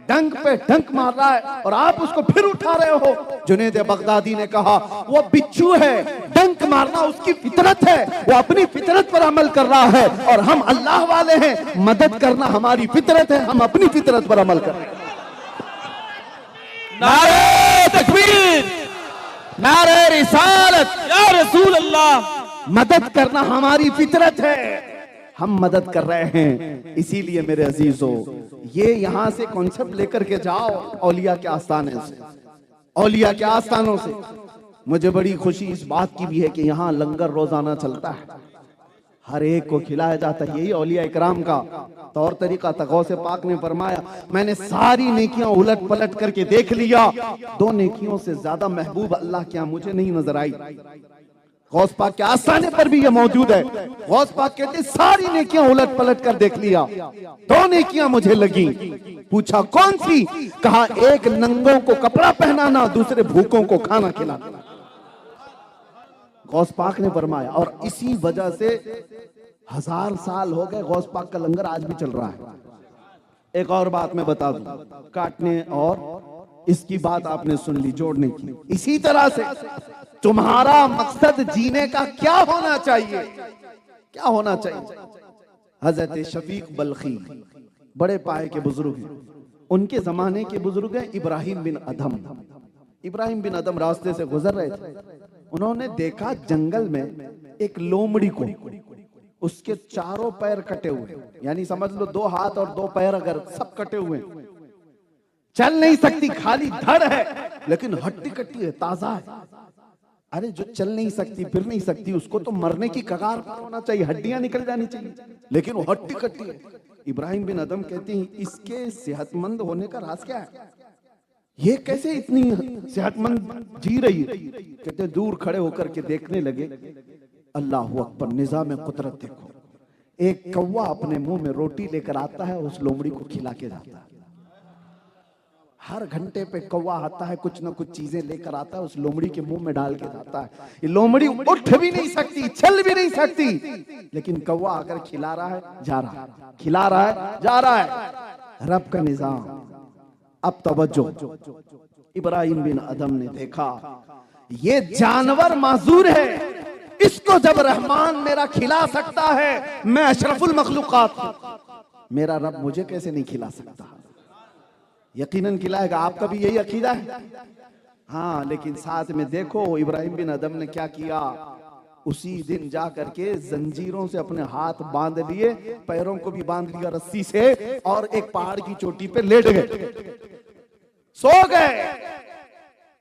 डंक पे डंक मार रहा है और आप उसको फिर उठा रहे हो। जुनैद बगदादी ने कहा वो बिच्छू है, डंक मारना उसकी फितरत है, वो अपनी फितरत पर अमल कर रहा है और हम अल्लाह वाले हैं, मदद करना हमारी फितरत है, हम अपनी फितरत पर अमल कर रहे हैं। नारे तकबीर, नारे रिसालत, या रसूल अल्लाह। मदद करना हमारी फितरत है, हम मदद कर रहे हैं। इसीलिए मेरे अजीजों, ये यहां से कॉन्सेप्ट लेकर के जाओ औलिया के आस्थाने से, औलिया के आस्थानों से। मुझे बड़ी खुशी इस बात की भी है कि यहाँ लंगर रोजाना चलता है, हर एक को खिलाया जाता है। यही औलिया इकराम का तौर तरीका था। गौसे पाक ने फरमाया मैंने सारी नेकियां उलट पलट करके देख लिया, 2 नेकियों से ज्यादा महबूब अल्लाह क्या मुझे नहीं नजर आई। गौस पाक के आस्थाने पर भी ये मौजूद है। गौस पाक कहते सारी नेकियां उलट पलट कर देख लिया, 2 नेकियां मुझे लगी। पूछा कौन सी? कहा एक नंगों को कपड़ा पहनाना, दूसरे भूखों को खाना खिलाना। गौस पाक ने फरमाया, और इसी वजह से 1000 साल हो गए गौस पाक का लंगर आज भी चल रहा है। एक और बात मैं बता दूं, काटने और इसकी बात आपने सुन ली, जोड़ने की। इसी तरह से तुम्हारा मकसद जीने का क्या होना चाहिए? क्या होना चाहिए? हजरत शफीक बल्खी बड़े पाए के बुजुर्ग हैं, उनके जमाने के बुजुर्ग हैं इब्राहिम बिन अदम। इब्राहिम बिन अदम रास्ते से गुजर रहे थे, उन्होंने देखा जंगल में एक लोमड़ी को, उसके चारों पैर कटे हुए, यानी समझ लो 2 हाथ और 2 पैर अगर सब कटे हुए, चल नहीं सकती, खाली धड़ है लेकिन हड्डी कट्टी है, ताजा है। अरे जो चल नहीं सकती फिर नहीं सकती उसको तो मरने की कगार पर होना चाहिए, हड्डियां निकल जानी चाहिए, लेकिन वो हड्डी कट्टी है। इब्राहिम बिन अदम कहते हैं इसके सेहतमंद होने का राज क्या है, ये कैसे इतनी सेहतमंद जी रही है। कहते दूर खड़े होकर के देखने लगे, अल्लाह अकबर, निजाम कुदरत देखो। एक कौवा अपने मुंह में रोटी लेकर आता है, उस लोमड़ी को खिला के जाता है। हर घंटे पे कौवा आता है, कुछ ना कुछ चीजें लेकर आता है, उस लोमड़ी के मुंह में डाल के जाता है। ये लोमड़ी उठ भी नहीं सकती, चल भी नहीं सकती, लेकिन कौवा आकर खिला रहा है, जा रहा है, खिला रहा है, जा रहा है। रब का निजाम। अब तवज्जो, इब्राहिम बिन अदम ने देखा ये जानवर माजूर है, इसको जब रहमान मेरा खिला सकता है, मैं अशरफुल मखलूकात हूं, मेरा रब मुझे कैसे नहीं खिला सकता। यकीनन खिलाएगा। आपका भी यही अकीदा है? हाँ, लेकिन साथ में देखो इब्राहिम बिन अदम ने क्या किया। उसी दिन जा करके जंजीरों से अपने हाथ बांध लिए, पैरों को भी बांध लिया रस्सी से, और एक पहाड़ की चोटी पे लेट गए, सो गए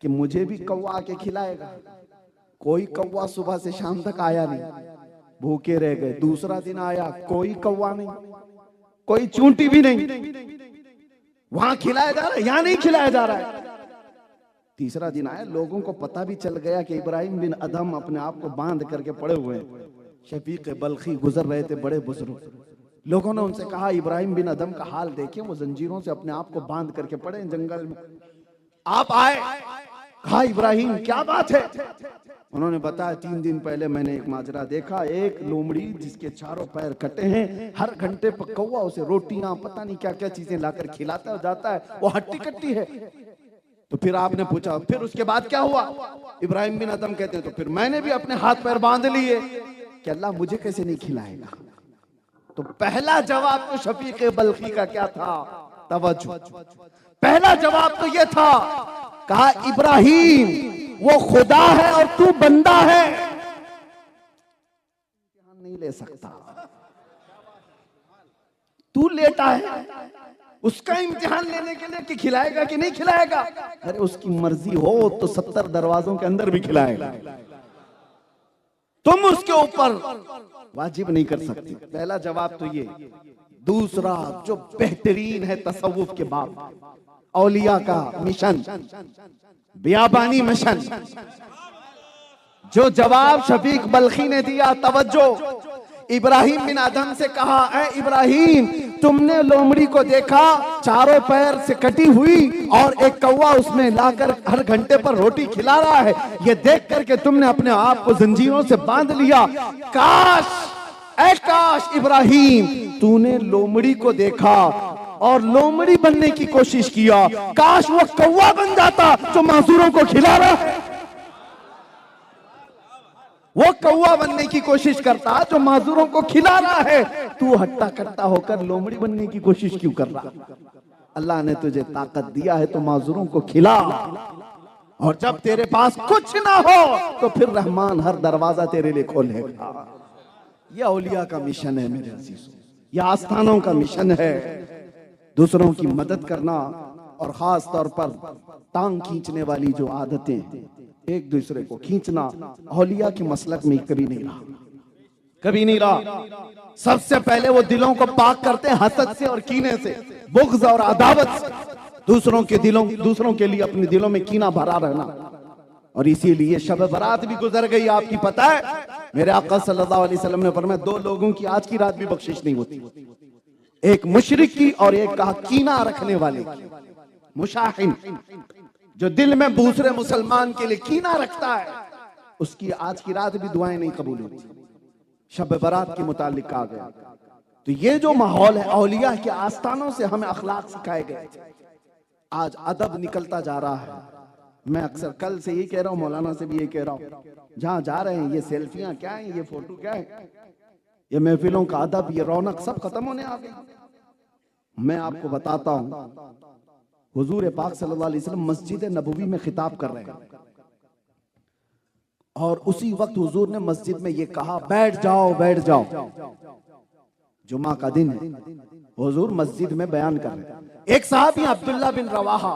कि मुझे भी कौवा आके खिलाएगा। कोई कौवा सुबह से शाम तक आया नहीं, भूखे रह गए। दूसरा दिन आया, कोई कौवा नहीं, कोई चूंटी भी नहीं। वहां खिलाया जा रहा है, यहां नहीं खिलाया जा रहा है। तीसरा दिन आया, लोगों को पता भी चल गया कि इब्राहिम बिन अदम अपने आप को बांध करके पड़े हुए हैं। शफीक बल्खी गुजर रहे थे, बड़े बुजुर्ग। लोगों ने उनसे कहा इब्राहिम बिन अदम का हाल देखें, वो जंजीरों से अपने आप को बांध करके पड़े हैं जंगल में। आप आए, कहा इब्राहिम क्या बात है। उन्होंने बताया 3 दिन पहले मैंने एक माजरा देखा, एक लोमड़ी जिसके चारों पैर कटे हैं, हर घंटे पर कौवा उसे रोटियां पता नहीं क्या क्या चीजें लाकर खिलाता जाता है, वो हट्टी कट्टी है। तो फिर आपने पूछा फिर उसके बाद क्या हुआ। इब्राहिम बिन अदम कहते हैं तो फिर मैंने भी अपने हाथ पैर बांध लिए कि अल्लाह मुझे कैसे नहीं खिलाएगा। तो पहला जवाब तो शफीक बल्खी का क्या था, तवज्जो। पहला जवाब तो यह था, कहा इब्राहिम वो खुदा है और तू बंदा है, नहीं ले सकता। तू लेटा है, उसका इम्तिहान लेने के लिए कि खिलाएगा कि नहीं खिलाएगा। अरे उसकी मर्जी हो तो 70 दरवाजों के अंदर भी खिलाएगा, तुम उसके ऊपर वाजिब नहीं कर सकती। पहला जवाब तो ये। दूसरा जो बेहतरीन है तसव्वुफ के बाब, औलिया का मिशन, बियाबानी मिशन, जो जवाब शफीक बल्खी ने दिया, तवज्जो। इब्राहिम बिन अदम से कहा, ऐ इब्राहिम तुमने लोमड़ी को देखा, चारों पैर से कटी हुई और एक कौवा उसमें लाकर हर घंटे पर रोटी खिला रहा है, ये देख करके तुमने अपने आप को जंजीरों से बांध लिया। काश, ऐ काश इब्राहिम तूने लोमड़ी को देखा और लोमड़ी बनने की कोशिश किया, काश वो कौवा बन जाता जो माजूरों को खिला रहा है। वो कौवा बनने की कोशिश करता जो माजूरों को खिला रहा है, तू हट्टा कट्टा होकर लोमड़ी बनने की कोशिश क्यों कर रहा। अल्लाह ने तुझे ताकत दिया है तो माजूरों को खिला, और जब तेरे पास कुछ ना हो तो फिर रहमान हर दरवाजा तेरे लिए खोलेगा। यह औलिया का मिशन है मेरे अजीजों, यह आस्थानों का मिशन है। दूसरों की मदद करना और खास तौर पर टांग खींचने वाली जो आदतें, एक दूसरे को खींचना, औलिया के मसलक में कभी नहीं रहा, कभी नहीं रहा। सबसे पहले वो दिलों को पाक करते हैं हसद से और कीने से, बुग़्ज़ और अदावत से। दूसरों के लिए अपने दिलों में कीना भरा रहना। और इसीलिए शब बरात भी गुजर गई, आपकी पता है मेरे आका सल्लल्लाहु अलैहि वसल्लम ने फरमाया 2 लोगों की आज की रात भी बख्शिश नहीं होती, एक मुशरिक की और एक कहा कीना रखने वाले की। मुशाहिन जो दिल में दूसरे मुसलमान के लिए कीना रखता है, उसकी आज की रात भी दुआएं नहीं कबूल होती। शब बरात के मुतालिक कहा गया। तो ये जो माहौल है, औलिया के आस्थानों से हमें अखलाक सिखाए गए, आज अदब निकलता जा रहा है। मैं अक्सर कल से ये कह रहा हूँ, मौलाना से भी ये कह रहा हूँ, जहां जा रहे हैं ये सेल्फियां क्या है, ये फोटो क्या है, ये महफिलों का अदब, ये रौनक सब खत्म होने आ गई। मैं आपको बताता हूँ, हुजूर पाक सल्लल्लाहु अलैहि वसल्लम मस्जिद नबवी में खिताब कर रहे हैं और उसी वक्त हुजूर ने मस्जिद में ये कहा, बैठ जाओ बैठ जाओ। जुमा का दिन है, हुजूर मस्जिद में बयान कर रहे हैं। एक साहबी अब्दुल्ला बिन रवाहा,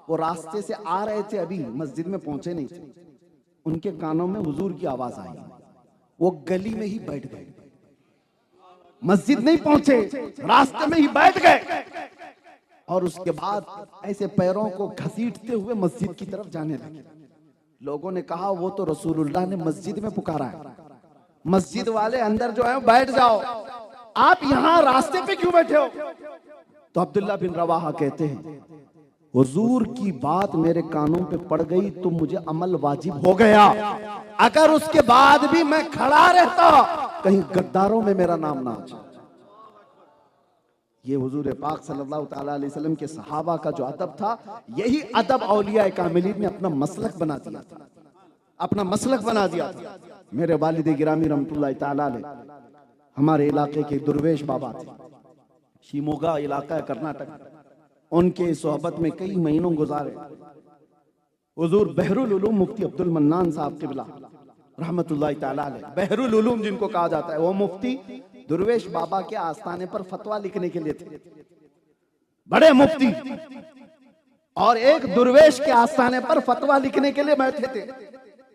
वो रास्ते से आ रहे थे, अभी मस्जिद में पहुंचे नहीं थे, उनके कानों में हुजूर की आवाज आई, वो गली में ही बैठ गए, मस्जिद नहीं पहुंचे, रास्ते में ही बैठ गए और उसके बाद ऐसे पैरों को घसीटते हुए मस्जिद की तरफ जाने लगे। लोगों ने कहा वो तो रसूलुल्लाह ने मस्जिद में पुकारा है, मस्जिद वाले अंदर जो है बैठ जाओ, आप यहां रास्ते पे क्यों बैठे हो? तो अब्दुल्ला बिन रवाहा कहते हैं, हुजूर की बात मेरे कानों पे पड़ गई तो मुझे अमल वाजिब हो गया, अगर उसके बाद भी मैं खड़ा रहता कहीं गद्दारों में मेरा नाम ना आ जाए। ये हुजूर पाक सल्लल्लाहु ताला अलैहि वसल्लम के सहाबा का जो अदब था, यही अदब औलिया कामिलीन ने अपना मसलक बना दिया था, अपना मसलक बना दिया था। मेरे वालिद गिरामी रहमतुल्लाह ताला अलैह हमारे इलाके के दुर्वेश बाबा थे, शिमोगा इलाका है कर्नाटक, उनके सोहबत में कई महीनों गुजारे। हुजूर बहरुल उलूम मुफ्ती अब्दुल मन्नान साहब क़िबला रहमतुल्लाह ताला अलैह, बहरुल उलूम जिनको कहा जाता है, वो मुफ्ती दुर्वेश बाबा के आस्थाने पर फतवा लिखने के लिए थे, बड़े मुफ्ती, और एक दुर्वेश के आस्थाने पर फतवा लिखने के लिए बैठे थे।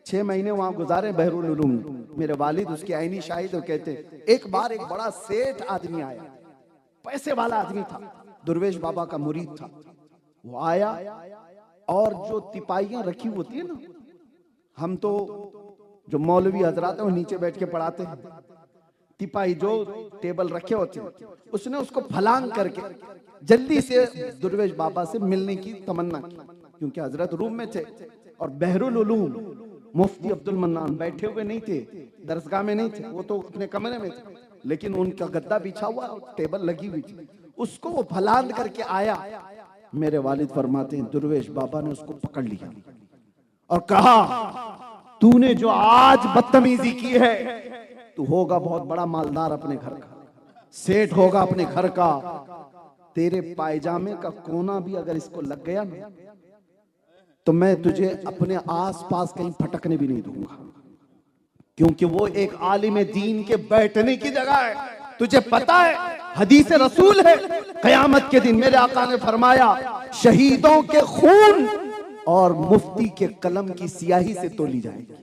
6 महीने वहां गुजारे बहरुल उलूम। मेरे वालिद उसके आईनी शाहिद कहते, एक बार एक बड़ा सेठ आदमी आया, पैसे वाला आदमी था, दुर्वेश बाबा का मुरीद था। वो आया और जो तिपाइयां रखी होती है ना, हम तो जो मौलवी हजरात है वो नीचे बैठ के पढ़ाते हैं, तिपाई जो टेबल रखे होते हैं, उसने उसको फलांग करके जल्दी से दुर्वेश बाबा से मिलने की तमन्ना की, क्योंकि हजरत रूम में थे और बहरुल उलूम मुफ्ती अब्दुल मन्नान बैठे हुए नहीं थे, दरसगाह में नहीं थे, वो तो अपने कमरे में थे, लेकिन उनका गद्दा बिछा हुआ, टेबल लगी हुई थी, उसको वो फलांग करके आया। मेरे वालिद फरमाते हैं, दुर्वेश बाबा ने उसको पकड़ लिया और कहा, तूने जो आज बदतमीजी की है, तू होगा बहुत बड़ा मालदार अपने घर का, सेठ होगा अपने घर का, तेरे पायजामे का कोना भी अगर इसको लग गया ना, तो मैं तुझे अपने आसपास कहीं फटकने भी नहीं दूंगा, क्योंकि वो एक आलिम दीन के बैठने की जगह है। तुझे पता है हदीस रसूल है, कयामत के दिन मेरे आका ने फरमाया, शहीदों के खून और मुफ्ती के कलम की स्याही से तोली जाएगी।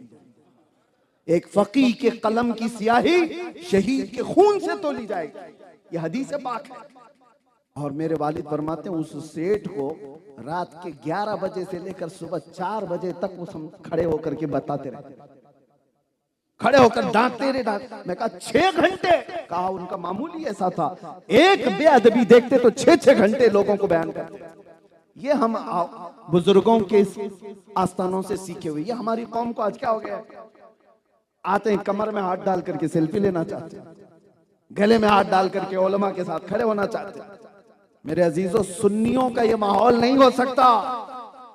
एक फकीह के कलम की स्याही शहीद के खून से तोली जाएगी, ये हदीस पाक है। और मेरे वालिद फरमाते हैं, उस सेठ को रात के 11 बजे से लेकर सुबह 4 बजे तक वो खड़े होकर के बताते रहे, खड़े होकर डांटते रहे, मैं कहा 6 घंटे, कहा उनका मामूली ऐसा था, एक बेअदबी देखते तो 6-6 घंटे लोगों को बयान करते। ये हम बुजुर्गों के आस्थानों से सीखे हुए, ये हमारी कौम को आज क्या हो गया, आते हैं कमर में हाथ डाल करके सेल्फी लेना चाहते हैं, गले में हाथ डाल करके उलमा के साथ खड़े होना चाहते हैं। मेरे अजीजों, सुन्नियों का ये माहौल नहीं हो सकता।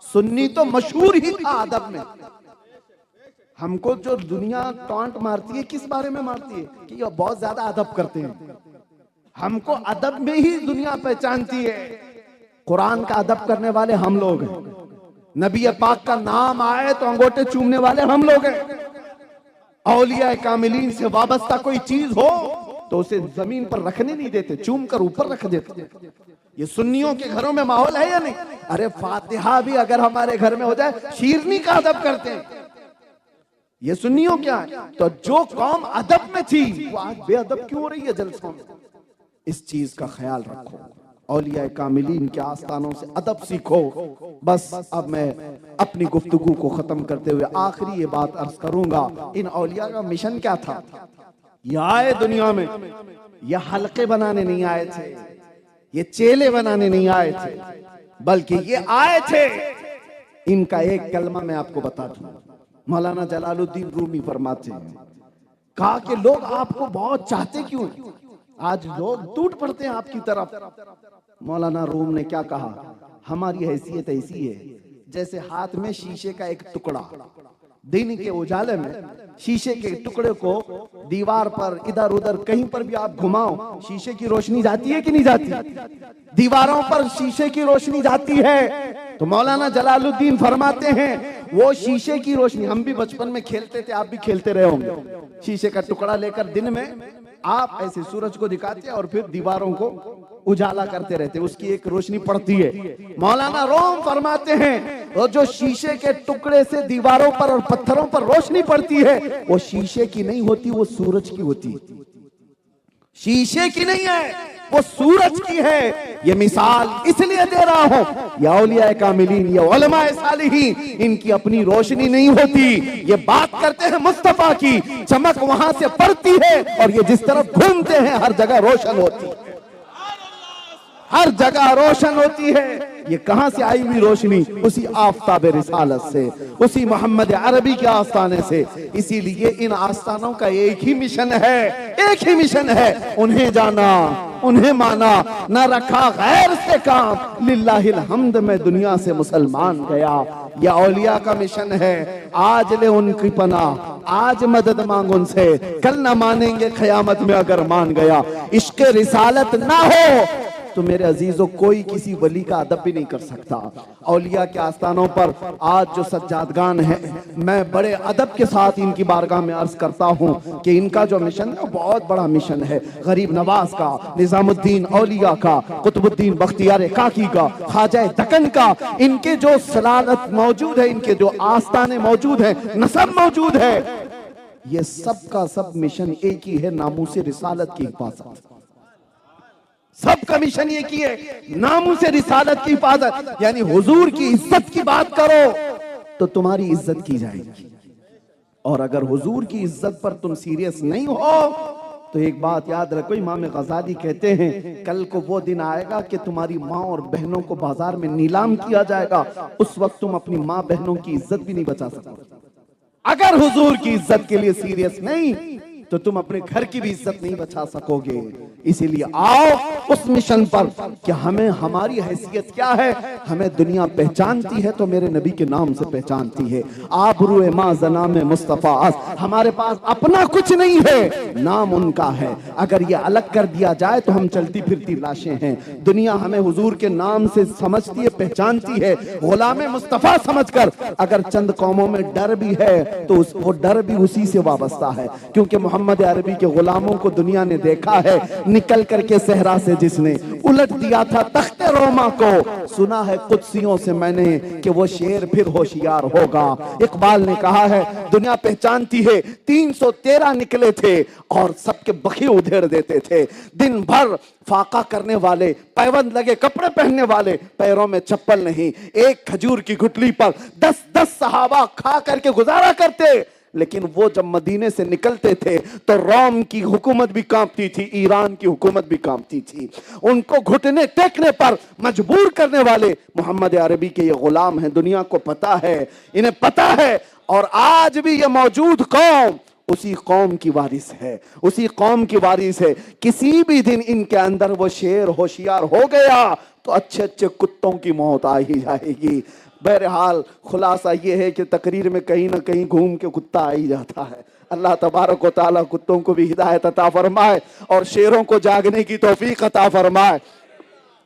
सुन्नी तो मशहूर ही था अदब में। हमको जो दुनिया टॉन्ट मारती है, किस बारे में मारती है कि ये बहुत ज्यादा अदब करते हैं, हमको अदब में ही दुनिया पहचानती है। कुरान का अदब करने वाले हम लोग हैं, नबी पाक का नाम आए तो अंगूठे चूमने वाले हम लोग हैं। औलिया कामिलीन से वाबस्ता कोई चीज हो तो उसे जमीन पर रखने नहीं देते, चूम कर ऊपर रख देते। ये सुन्नियों के घरों में माहौल है या नहीं? अरे फातिहा भी अगर हमारे घर में हो जाए, शीरनी का अदब करते हैं। ये सुन्नियों क्या है? तो जो कौम अदब में थी वो आज बेअदब क्यों हो रही है जलसों में? इस चीज का ख्याल रखो, औलिया कामिलीन के आस्थानों से अदब सीखो। बस अब मैं अपनी गुफ्तगू को खत्म करते हुए आखिरी ये बात अर्ज करूंगा, इन औलिया का मिशन क्या था? ये आए दुनिया में, ये हलके बनाने नहीं आए थे, ये चेले बनाने नहीं आए थे, बल्कि ये आए थे, इनका एक कलमा मैं आपको बता दूं। मौलाना जलालुद्दीन रूमी फरमाते हैं, कहा कि लोग आपको बहुत चाहते क्यों हैं? आज लोग टूट पड़ते हैं आपकी तरफ। मौलाना रूम ने क्या कहा, हमारी हैसियत ऐसी है जैसे हाथ में शीशे का एक टुकड़ा, दिन के उजाले में शीशे के टुकड़े को दीवार पर इधर उधर कहीं पर भी आप घुमाओ, शीशे की रोशनी जाती है कि नहीं जाती? दीवारों पर शीशे की रोशनी जाती है। तो मौलाना जलालुद्दीन फरमाते हैं वो शीशे की रोशनी, हम भी बचपन में खेलते थे, आप भी खेलते रहे होंगे, शीशे का टुकड़ा लेकर दिन में आप ऐसे सूरज को दिखाते और फिर दीवारों को उजाला करते रहते, उसकी एक रोशनी पड़ती है। मौलाना रोम फरमाते हैं वो जो शीशे के टुकड़े से दीवारों पर और पत्थरों पर रोशनी पड़ती है वो शीशे की नहीं होती, वो सूरज की होती। शीशे की नहीं है, वो सूरज की है। ये मिसाल इसलिए दे रहा हूं, या औलिया कामिलीन या उलमाए सालिहीन, इनकी अपनी रोशनी नहीं होती। ये बात करते हैं मुस्तफा की, चमक वहां से पड़ती है और ये जिस तरफ घूमते हैं हर जगह रोशन होती है, हर जगह रोशन होती है। ये कहां से आई हुई रोशनी? उसी आफताब रिसालत से, उसी मोहम्मद अरबी के आस्थाने से। इसीलिए इन आस्थानों का एक ही मिशन है, एक ही मिशन है, उन्हें जाना, उन्हें माना, न रखा गैर से काम। लिल्लाहिल हम्द में दुनिया से मुसलमान गया। ये औलिया का मिशन है। आज ले उनकी पनाह, आज मदद मांग उनसे, कल न मानेंगे क़यामत में अगर मान गया। इश्क रिसालत ना हो तो मेरे अजीजों कोई किसी वली का अदब भी नहीं कर सकता। औलिया के आस्थानों पर आज जो सज्जादगान है, मैं बड़े अदब के साथ इनकी बारगाह में अर्ज करता हूँ कि इनका जो मिशन है बहुत बड़ा मिशन है। गरीब नवाज का, निजामुद्दीन औलिया का, कुतुबुद्दीन बख्तियार काकी का, ख्वाजा दक्कन का, इनके जो सलालत मौजूद है, इनके जो आस्थाने मौजूद है, नसब मौजूद है, ये सब का सब मिशन एक ही है, नामूस रिसालत की हिफाजत। सबका मिशन ये की है, नामूस रिसालत की हिफाजत। यानी हुजूर की इज्जत की बात करो तो तुम्हारी इज्जत की जाएगी, और अगर हुजूर की इज्जत पर तुम सीरियस नहीं हो तो एक बात याद रखो, इमाम गजाली कहते हैं कल को वो दिन आएगा कि तुम्हारी माँ और बहनों को बाजार में नीलाम किया जाएगा, उस वक्त तुम अपनी माँ बहनों की इज्जत भी नहीं बचा सकते। अगर हुजूर की इज्जत के लिए सीरियस नहीं तो तुम अपने घर की भी इज्जत नहीं बचा सकोगे। इसीलिए आओ उस मिशन पर कि हमें, हमारी हैसियत क्या है, हमें दुनिया पहचानती है तो मेरे नबी के नाम से पहचानती है। आबरूए माँ ज़नाम मुस्तफ़ा, हमारे पास अपना कुछ नहीं है, नाम उनका है। अगर ये अलग कर दिया जाए तो हम चलती फिरती लाशें हैं। दुनिया हमें हुजूर के नाम से समझती है, पहचानती है, गुलाम मुस्तफ़ा समझकर। अगर चंद कौमों में डर भी है तो वो डर भी उसी से वाबस्ता है, क्योंकि मोहम्मद अरबी के गुलामों को दुनिया ने देखा है, निकल करके सहरा से जिसने उलट दिया था तख्ते रोमा को। सुना है कुदसियों से मैंने कि वो शेर फिर होशियार होगा। इकबाल ने कहा है दुनिया पहचानती है, 313 निकले थे और सबके बखी उधेड़ देते थे। दिन भर फाका करने वाले, पैबंद लगे कपड़े पहनने वाले, पैरों में चप्पल नहीं, एक खजूर की गुठली पर 10-10 सहाबा खा करके गुजारा करते। लेकिन वो जब मदीने से निकलते थे तो रोम की हुकूमत भी कांपती थी, ईरान की हुकूमत भी कांपती थी। उनको घुटने टेकने पर मजबूर करने वाले मोहम्मद अरबी के ये गुलाम हैं। दुनिया को पता है, इन्हें पता है, और आज भी ये मौजूद कौम उसी कौम की वारिस है, उसी कौम की वारिस है। किसी भी दिन इनके अंदर वो शेर होशियार हो गया तो अच्छे अच्छे कुत्तों की मौत आ ही जाएगी। बहरहाल खुलासा ये है कि तकरीर में कहीं ना कहीं घूम के कुत्ता आ ही जाता है। अल्लाह तबारक व तआला कुत्तों को भी हिदायत अता फरमाए और शेरों को जागने की तौफीक अता फरमाए।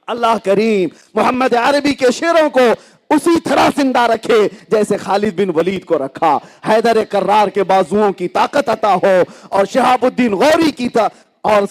अल्लाह करीम मोहम्मद अरबी के शेरों को उसी तरह जिंदा रखे जैसे खालिद बिन वलीद को रखा। हैदर कर्रार के बाजुओं की ताकत अता हो और शहाबुद्दीन गौरी की और